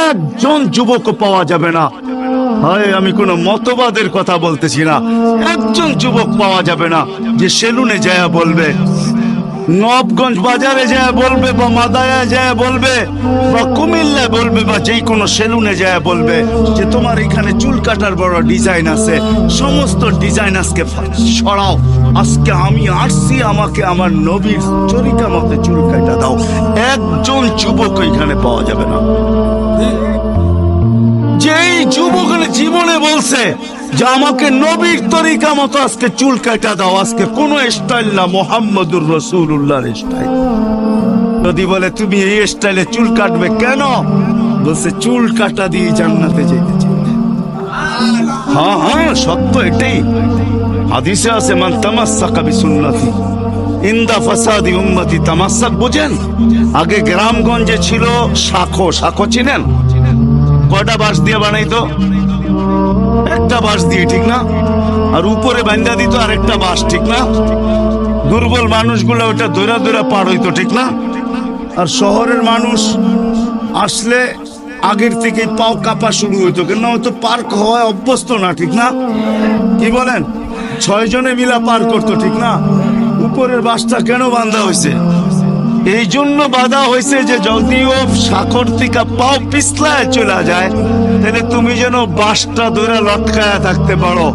একজন যুবক পাওয়া যাবে না। হয় আমি কোনো মতবাদের কথা বলতেছি না, একজন যুবক পাওয়া যাবে না যে সেলুনে যায় বলবে, নবগঞ্জ বাজারে যায় বলবে, বা মাদায়ায় যায় বলবে, বা কুমিল্লায় বলবে, বা যে কোনো সেলুনে যায় বলবে যে তোমার এখানে চুল কাটার বড় ডিজাইন আছে, সমস্ত ডিজাইন আজকে সরাও, আজকে আমি আসছি, আমাকে আমার নবীর তরিকা মতে চুল কাটা দাও। একজন যুবক এখানে পাওয়া যাবে না। যেই যুবক জীবনে বলছে যে আমাকে নবীর তরিকা মতো আজকে চুল কাটা দাও, আজকে কোন স্টাইল না, মুহাম্মদুর রাসূলুল্লাহর স্টাইল। যদি বলে তুমি এই স্টাইলে চুল কাটবে কেন, বলছে চুল কাটা দিয়ে জান্নাতে যেতে চাই। হ্যাঁ হ্যাঁ, সত্য এটাই। হাদিসে আছে মান তামাসসাকা বিসুন্নতি ইনদা ফাসাদি উম্মতি। তামাসসাক বুঝেন? আগে গ্রামগঞ্জে ছিল শাখো। শাখো চিনেন? কয়টা বাঁশ দিয়ে বানাইতো? একটা বাঁশ দিয়ে, ঠিক না? আর উপরে বান্ধা দিত আরেকটা বাঁশ, ঠিক না? দুর্বল মানুষগুলো ওটা দৌড়া দৌড়া পার হইতো, ঠিক না? আর শহরের মানুষ আসলে আগের থেকে পাও কাঁপা শুরু হইতো, কেন হয়তো পার্ক হওয়ায় অভ্যস্ত না, ঠিক না? কি বলেন? 6 জনে মিলা পার করতো, ঠিক না? উপরের বাঁশটা কেন বাঁধা হয়েছে? এই জন্য বাধা হয়েছে যে যদিও সাখর থেকে পাও পিছলায় চলে যায়, তাহলে তুমি যেন বাঁশটা ধরে লটকায়া থাকতে পারো,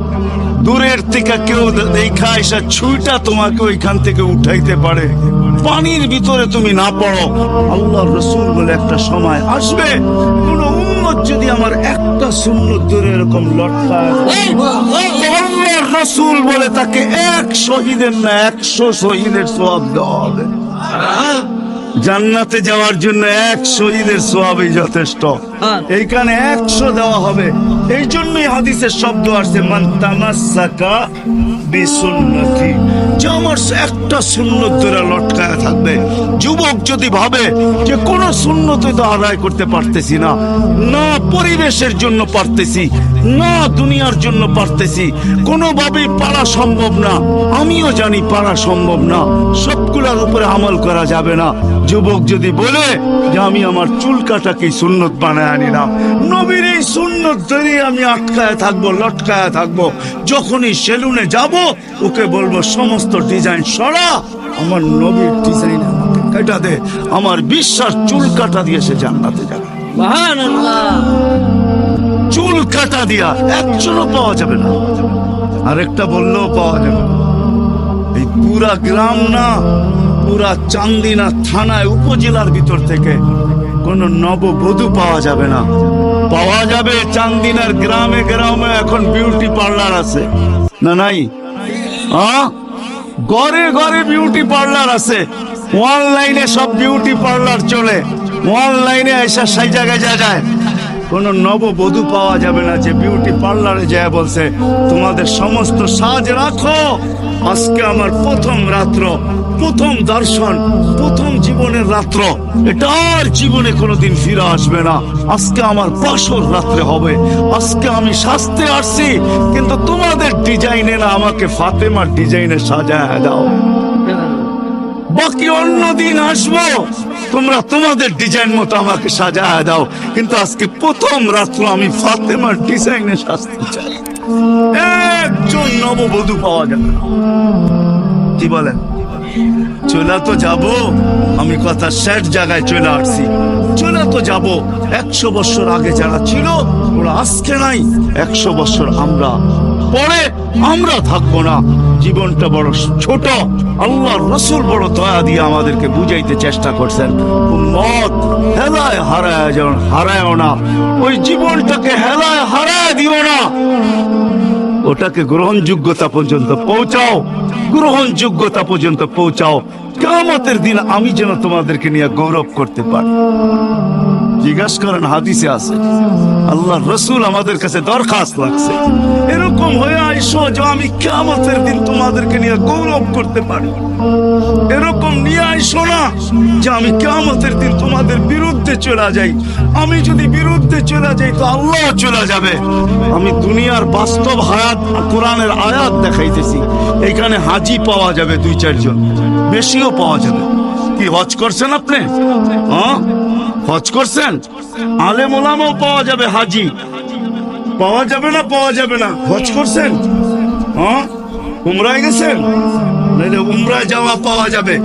দূরের থেকে কেউ দেখা এসে ছুঁইটা তোমাকে ওইখান থেকে উঠাইতে পারে, পানির ভিতরে তুমি না পড়ো। আল্লাহর রাসূল বলে একটা সময় আসবে, কোন উম্মত যদি আমার একটা সুন্নত ধরে এরকম লটকায়, আল্লাহর রাসূল বলে তাকে 1 শহীদের না 100 শহীদের সওয়াব দেওয়া হবে। জান্নাতে যাওয়ার জন্য 1 শহীদের সওয়াবই যথেষ্ট, এইখানে 100 দেওয়া হবে। এই জন্যই হাদিসের শব্দ আসছে মান তামাসসাকা বিসুন্নতি, যে আমার একটা সুন্নত ধরে লটকায় থাকবে। যুবক যদি ভাবে যে কোন সুন্নত তো আদায় করতে পারতেছি না, না পরিবেশের জন্য পারতেছি, না দুনিয়ার জন্য পারতেছি, কোনোভাবেই পারা সম্ভব না, আমিও জানি পারা সম্ভব না, সবগুলোর উপরে আমল করা যাবে না। যুবক যদি বলে যে আমি আমার চুল কাটাকে সুন্নত বানায় আনিলাম, নবীর এই সুন্নত ধরে আমি আটকায় থাকবো, লটকায় থাকবো, যখনই সেলুনে যাব ওকে বলবো সমস্ত ডিজাইন সরা, আমার নবীর ডিজাইন আমাকে কাটা দে, আমার বিশ্বাস চুল কাটা দিয়ে সে জান্নাতে যাবে। সুবহানাল্লাহ। চুল কাটা দিয়া একজনও পাওয়া যাবে না, আরেকটা বললেও পাওয়া যাবে না। এই পুরা গ্রাম না, পুরা চান্দিনা থানায় উপজেলার ভিতর থেকে কোন নববধূ পাওয়া যাবে না। পাওয়া যাবে চান্দিনার গ্রামে গ্রামে এখন বিউটি পার্লার আছে না? নাই? ঘরে ঘরে বিউটি পার্লার আছে, অনলাইনে সব বিউটি পার্লার চলে, অনলাইনে এসে সেই জায়গায় যায়। কোন নববধূ পাওয়া যাবে না যে বিউটি পার্লারে যায় বলছে তোমাদের সমস্ত সাজ রাখো, আজকে আমার প্রথম রাত্র, প্রথম দর্শন, প্রথম জীবনের রাত্র, এটা আর জীবনে কোনোদিন ফিরে আসবে না, আজকে আমার বাসর রাত্রে হবে, আজকে আমি সাজতে আসছি, কিন্তু তোমাদের ডিজাইনে না, আমাকে ফাতেমার ডিজাইনে সাজায় দাও, বাকি অন্য দিন আসবো, তোমরা তোমাদের ডিজাইন মতো আমাকে সাজায় দাও, কিন্তু আজকে প্রথম রাত্র আমি ফাতেমার ডিজাইনে সাজতে চাই। একজন নববধূ পাওয়া যাবে না। কি বলেন? চলে তো যাব, আমি কথা শেষ জায়গায় চলে আসছি, চলে তো যাব। 100 বছর আগে যারা ছিল ওরা আজকে নাই, 100 বছর আমরা পরে আমরা থাকবো না। জীবনটা বড় ছোট, আল্লাহর রাসূল বড় দয়া দিয়ে আমাদেরকে বুঝাইতে চেষ্টা করছেন, উম্মত হেলায় হারায় না, ওই জীবনটাকে হেলায় হারায় দিও না, ওটাকে গ্রহণযোগ্যতা পর্যন্ত পৌঁছাও, গ্রহণযোগ্যতা পর্যন্ত পৌঁছাও, কিয়ামতের দিন আমি যেন তোমাদেরকে নিয়ে গৌরব করতে পারি। জিজ্ঞাসা করেন, হাদিসে আছে, আল্লাহর রাসূল আমাদের কাছে দরখাস্ত লাগছে, এরকম হয়ে আইসো যে আমি কিয়ামতের দিন তোমাদেরকে নিয়ে গৌরব করতে পারি। এরকম নিয়ে আইসো না যে আমি কিয়ামতের দিন তোমাদের বিরুদ্ধে চলে যাই, আমি যদি বিরুদ্ধে চলে যাই তো আল্লাহ চলে যাবে। আমি দুনিয়ার বাস্তব হায়াত, কোরআনের আয়াত দেখাইতেছি, এখানে হাজি পাওয়া যাবে 2-4 জন, বেশিও পাওয়া যাবে। কি হজ করছেন আপনি? হজ করছেন? আলেম ওলামাও পাওয়া যাবে, হাজি পাওয়া যাবে না? পাওয়া যাবে না? হজ করছেন? হ্যাঁ, উমরায় গেছেন? নাহলে উমরায় যাওয়া পাওয়া যাবে।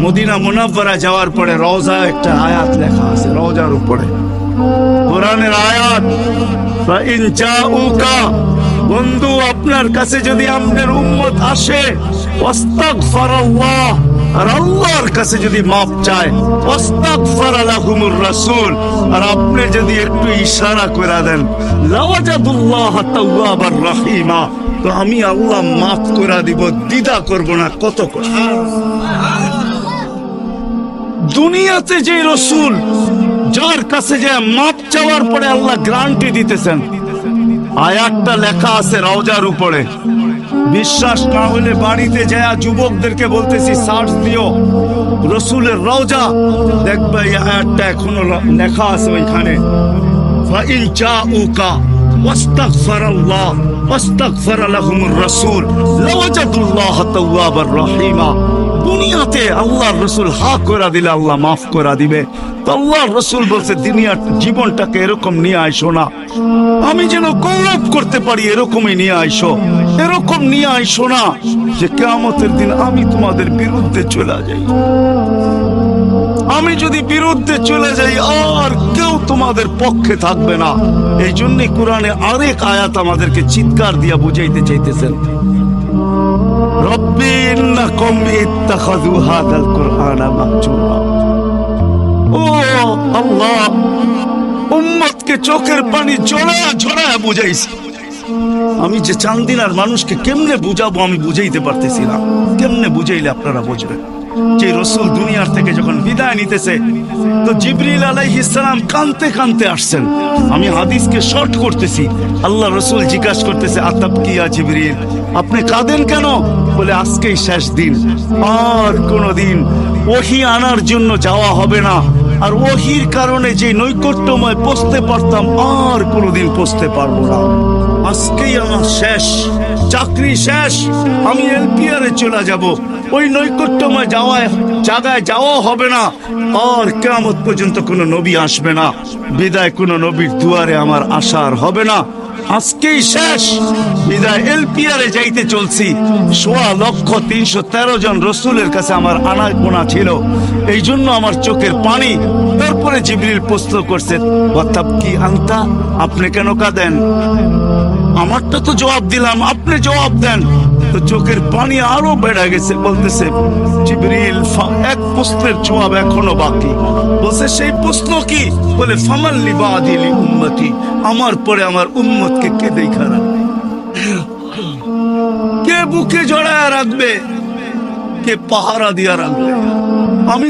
মদিনা মুনাফফারা যাওয়ার পরে রওজা একটা আয়াত লেখা আছে, রওজার উপরে কোরআনের আয়াত, ফাইন জাউকা, বন্ধু আপনার কাছে যদি আপনার উম্মত আসে, ওয়াস্তাগফিরুল্লাহ, আর আল্লাহর কাছে যদি মাপ চায়, ওয়াস্তাগফার লাহুমুর রাসূল, আর আপনি যদি একটু ইশারা করে দেন, লাওয়াজাদুল্লাহ তাওয়াবার রহিমা, তো আমি আল্লাহ মাফ করে দিব, দ্বিধা করব না। কত কথা! দুনিয়াতে যে রসুল যার কাছে যে মাপ চাওয়ার পরে আল্লাহ গ্যারান্টি দিতেছেন, আয়াতটা লেখা আছে রওজার উপরে। বিশ্বাস না হলে বাড়িতে যায় যুবকদেরকে বলতেছি, সার্চ দিও রসুলের রওজা, দেখবে এই আয়াতটা এখনো লেখা আছে ওইখানে। ফাইন জাউকা ওয়াস্তাগফিরুল্লাহ ওয়াস্তাগফির লাহুমুর রাসূল লাওয়াজাদুল্লাহ তাওয়াবার রহিমা। দুনিয়াতে আল্লাহর রসুল হা করে দিলে আল্লাহ মাফ করে দিবে। তো আল্লাহর রসুল বলছে, দুনিয়ার জীবনটাকে এরকম নিয়ে আইসো না, আমি যেন গৌরব করতে পারি এরকমই নিয়ে আইসো। এরকম নিয়ে আইসো না যে কিয়ামতের দিন আমি তোমাদের বিরুদ্ধে চলে যাই। আমি যদি বিরুদ্ধে চলে যাই আর কেউ তোমাদের পক্ষে থাকবে না। এই জন্যই কোরআনে আরেক আয়াত আমাদেরকে চিৎকার দিয়া বুঝাইতে চাইতেছেন, রব্বি ইন্নাকুম ইত্তাখাযু হাযাল কুরআনা মাহজুরা। ও আল্লাহ, উম্মতকে চোখের পানি ঝরায়া ঝরায়া বুঝাইছি। আমি যে চান্দিনার মানুষকে কেমনে বুঝাবো আমি বুঝাইতে পারতেছি না। কেমনে বুঝাইলে আপনারা বুঝবেন? যে রসুল দুনিয়ার থেকে যখন বিদায় নিতেছে, তো জিবরিল আলাইহিস সালাম কাঁদতে কাঁদতে আসছেন। আমি হাদিসকে শর্ট করতেছি। আল্লাহ রসুল জিজ্ঞাসা করতেছে, আতাবকিয়া জিবরিল, আপনি কাঁদেন কেন? বলে আজকেই শেষ দিন, আর কোনদিন ওহী আনার জন্য যাওয়া হবে না। আর ওহীর কারণে যে নৈকট্যময় পৌঁছতে পারতাম, আর কোনদিন পৌঁছতে পারবো না। আজকেই আমার শেষ, চাকরি শেষ, আমি এলপিআরে চলে যাব। ওই নৈকট্যময় জায়গায় যাওয়া হবে না। আর কিয়ামত পর্যন্ত কোনো নবী আসবে না। বিদায় কোনো নবীর দুয়ারে আমার আশা আর হবে না। আজকেই শেষ বিদায়, এলপিআরে যাইতে চলছি। 16,313 জন রসুলের কাছে আমার আনাগোনা ছিল, এই জন্য আমার চোখের পানি। তারপরে জিবরিল প্রশ্ন করছে, ওয়াতাবকি আনতা, আপনি কেন কাঁদেন? আমারটা তো জবাব দিলাম, আপনি জবাব দেন। তো চোখের পানি আরো বেড়ে গেছে। বলতেছে জিবরিল, এক প্রশ্নের জবাব এখনো বাকি। বলছে, সেই প্রশ্ন কি? বলে, ফামান লিবাদি লি উম্মতি, আমার পরে আমার উম্মতকে কে দেখা রাখবে? কে বুকে জড়ায় রাখবে? কে পাহারা দিয়া রাখবে? আমি